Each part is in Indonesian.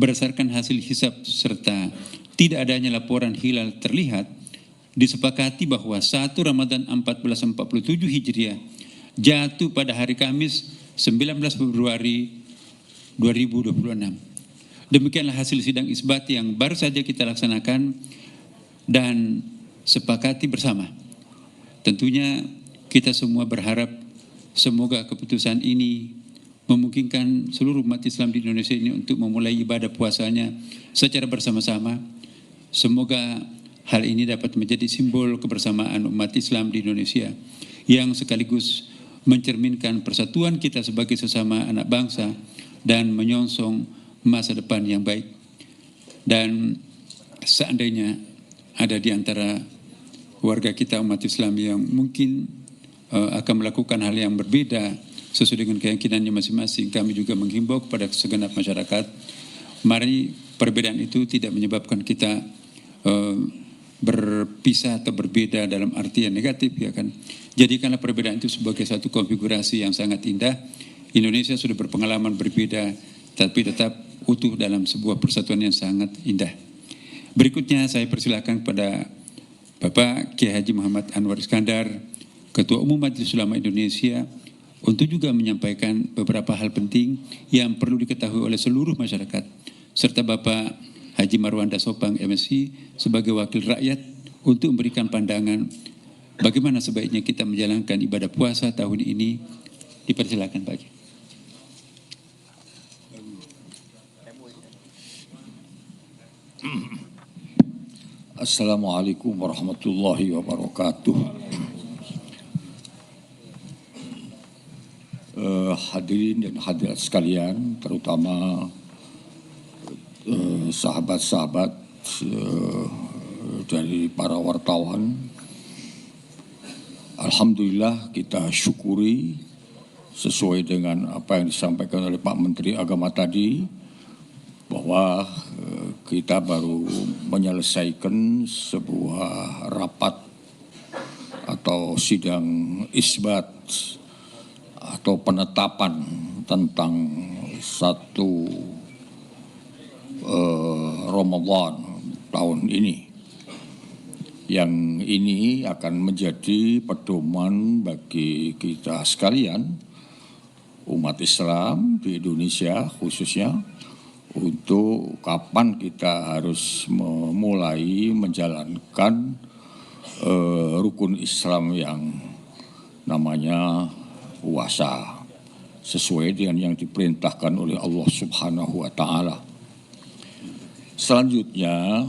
Berdasarkan hasil hisab serta tidak adanya laporan hilal terlihat, disepakati bahwa 1 Ramadan 1447 Hijriah jatuh pada hari Kamis 19 Februari 2026. Demikianlah hasil sidang isbat yang baru saja kita laksanakan dan sepakati bersama. Tentunya kita semua berharap semoga keputusan ini memungkinkan seluruh umat Islam di Indonesia ini untuk memulai ibadah puasanya secara bersama-sama. Semoga hal ini dapat menjadi simbol kebersamaan umat Islam di Indonesia yang sekaligus mencerminkan persatuan kita sebagai sesama anak bangsa dan menyongsong masa depan yang baik. Dan seandainya ada di antara warga kita umat Islam yang mungkin akan melakukan hal yang berbeda sesuai dengan keyakinannya masing-masing, kami juga menghimbau kepada segenap masyarakat, mari perbedaan itu tidak menyebabkan kita berpisah atau berbeda dalam arti yang negatif, ya kan. Jadikanlah perbedaan itu sebagai satu konfigurasi yang sangat indah. Indonesia sudah berpengalaman berbeda, tapi tetap utuh dalam sebuah persatuan yang sangat indah. Berikutnya saya persilakan kepada Bapak Kiai Haji Muhammad Anwar Iskandar, Ketua Umum Majelis Ulama Indonesia, untuk juga menyampaikan beberapa hal penting yang perlu diketahui oleh seluruh masyarakat, serta Bapak Haji Marwanda Sopang MSI sebagai wakil rakyat untuk memberikan pandangan bagaimana sebaiknya kita menjalankan ibadah puasa tahun ini. Dipersilakan Pak. Assalamualaikum warahmatullahi wabarakatuh. Hadirin dan hadirat sekalian, terutama sahabat-sahabat dari para wartawan. Alhamdulillah kita syukuri sesuai dengan apa yang disampaikan oleh Pak Menteri Agama tadi, bahwa kita baru menyelesaikan sebuah rapat atau sidang isbat atau penetapan tentang satu Ramadan tahun ini, yang ini akan menjadi pedoman bagi kita sekalian umat Islam di Indonesia khususnya, untuk kapan kita harus memulai menjalankan rukun Islam yang namanya puasa sesuai dengan yang diperintahkan oleh Allah Subhanahu wa taala. Selanjutnya,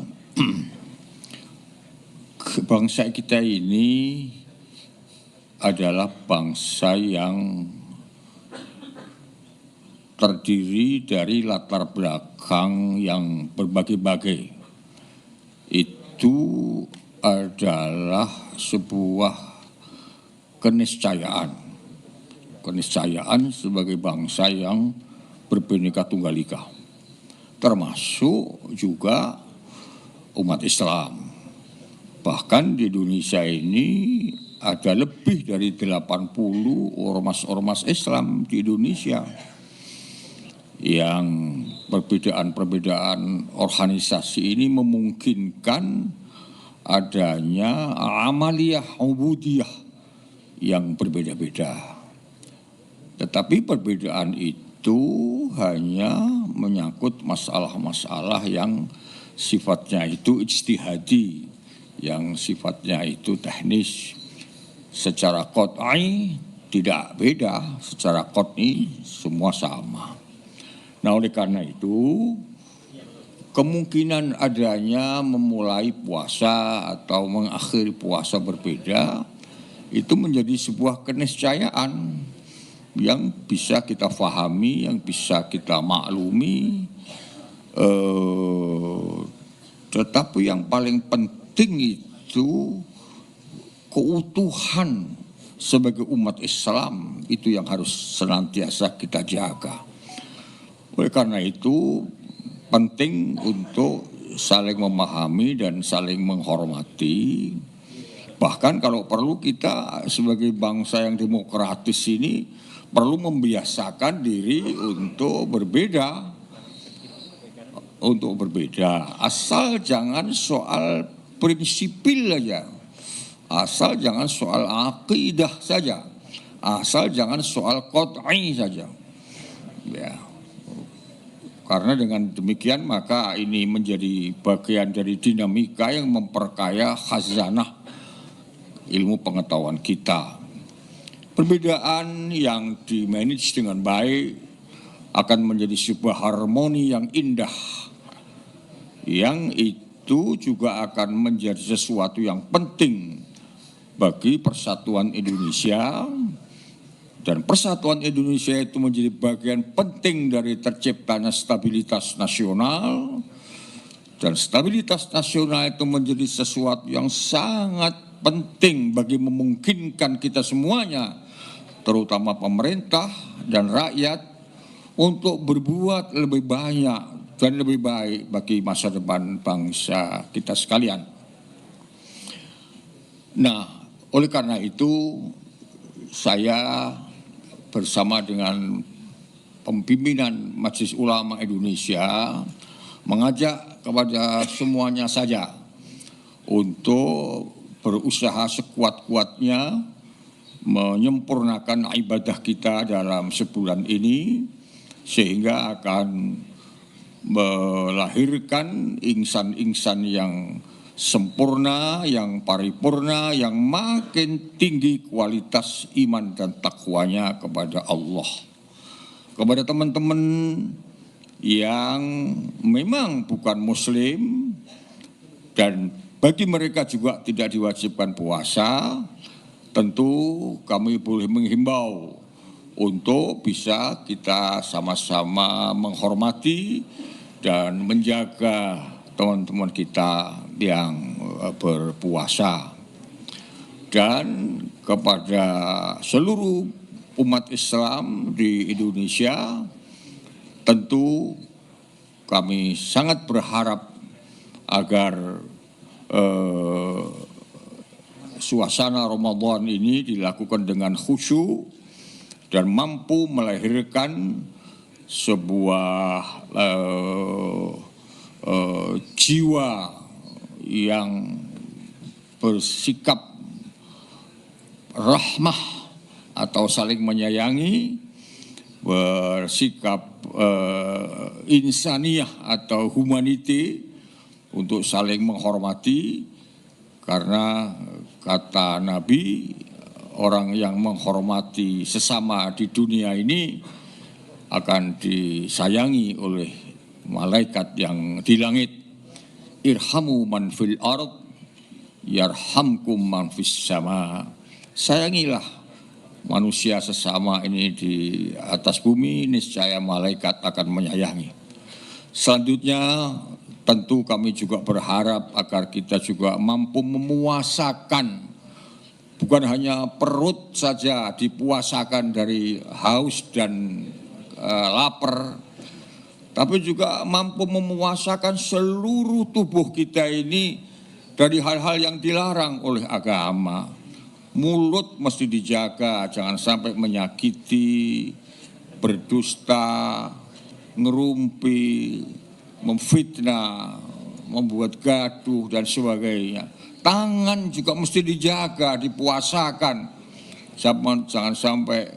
bangsa kita ini adalah bangsa yang terdiri dari latar belakang yang berbagai-bagai. Itu adalah sebuah keniscayaan sebagai bangsa yang berbhinneka tunggal ika, termasuk juga umat Islam. Bahkan di Indonesia ini ada lebih dari 80 ormas-ormas Islam di Indonesia, yang perbedaan-perbedaan organisasi ini memungkinkan adanya amaliyah ubudiyah yang berbeda-beda. Tetapi perbedaan itu hanya menyangkut masalah-masalah yang sifatnya itu ijtihadi, yang sifatnya itu teknis. Secara qat'i tidak beda, secara qat'i semua sama. Nah, oleh karena itu, kemungkinan adanya memulai puasa atau mengakhiri puasa berbeda itu menjadi sebuah keniscayaan yang bisa kita fahami, yang bisa kita maklumi. Tetapi yang paling penting itu keutuhan sebagai umat Islam, itu yang harus senantiasa kita jaga. Oleh karena itu penting untuk saling memahami dan saling menghormati. Bahkan kalau perlu kita sebagai bangsa yang demokratis ini perlu membiasakan diri untuk berbeda. untuk berbeda, asal jangan soal prinsipil aja, asal jangan soal akidah saja, asal jangan soal qot'i saja. Ya. Karena dengan demikian maka ini menjadi bagian dari dinamika yang memperkaya khazanah ilmu pengetahuan kita. Perbedaan yang dimanage dengan baik akan menjadi sebuah harmoni yang indah, yang itu juga akan menjadi sesuatu yang penting bagi persatuan Indonesia. Dan persatuan Indonesia itu menjadi bagian penting dari terciptanya stabilitas nasional. Dan stabilitas nasional itu menjadi sesuatu yang sangat penting bagi memungkinkan kita semuanya, terutama pemerintah dan rakyat, untuk berbuat lebih banyak dan lebih baik bagi masa depan bangsa kita sekalian. Nah, oleh karena itu saya bersama dengan pimpinan Majelis Ulama Indonesia mengajak kepada semuanya saja untuk berusaha sekuat-kuatnya menyempurnakan ibadah kita dalam sebulan ini, sehingga akan melahirkan insan-insan yang sempurna, yang paripurna, yang makin tinggi kualitas iman dan takwanya kepada Allah. Kepada teman-teman yang memang bukan muslim dan bagi mereka juga tidak diwajibkan puasa, tentu kami boleh menghimbau untuk bisa kita sama-sama menghormati dan menjaga teman-teman kita yang berpuasa. Dan kepada seluruh umat Islam di Indonesia, tentu kami sangat berharap agar suasana Ramadan ini dilakukan dengan khusyuk dan mampu melahirkan sebuah jiwa yang bersikap rahmah atau saling menyayangi, bersikap insaniyah atau humanity untuk saling menghormati, karena kata Nabi, orang yang menghormati sesama di dunia ini akan disayangi oleh malaikat yang di langit. Irhamu man fil ard yarhamkum man fis sama. Sayangilah manusia sesama ini di atas bumi, niscaya malaikat akan menyayangi. Selanjutnya tentu kami juga berharap agar kita juga mampu memuasakan, bukan hanya perut saja dipuasakan dari haus dan lapar, tapi juga mampu memuasakan seluruh tubuh kita ini dari hal-hal yang dilarang oleh agama. Mulut mesti dijaga, jangan sampai menyakiti, berdusta, ngerumpi, memfitnah, membuat gaduh dan sebagainya. Tangan juga mesti dijaga, dipuasakan. Jangan sampai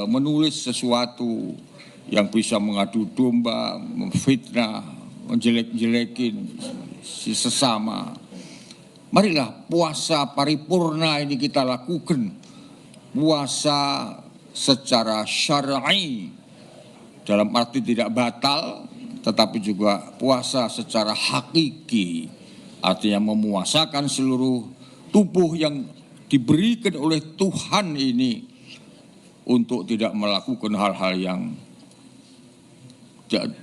menulis sesuatu yang bisa mengadu domba, memfitnah, menjelek-jelekin si sesama. Marilah puasa paripurna ini kita lakukan. Puasa secara syar'i, dalam arti tidak batal, tetapi juga puasa secara hakiki, artinya memuasakan seluruh tubuh yang diberikan oleh Tuhan ini untuk tidak melakukan hal-hal yang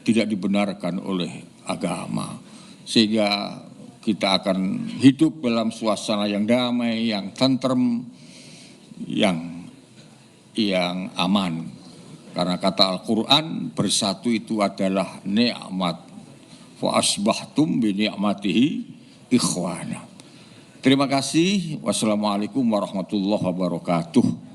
tidak dibenarkan oleh agama, sehingga kita akan hidup dalam suasana yang damai, yang tentrem, yang aman. Karena kata Al-Quran, bersatu itu adalah nikmat. Fa asbahtum bi ni'matihi ikhwana. Terima kasih. Wassalamualaikum warahmatullahi wabarakatuh.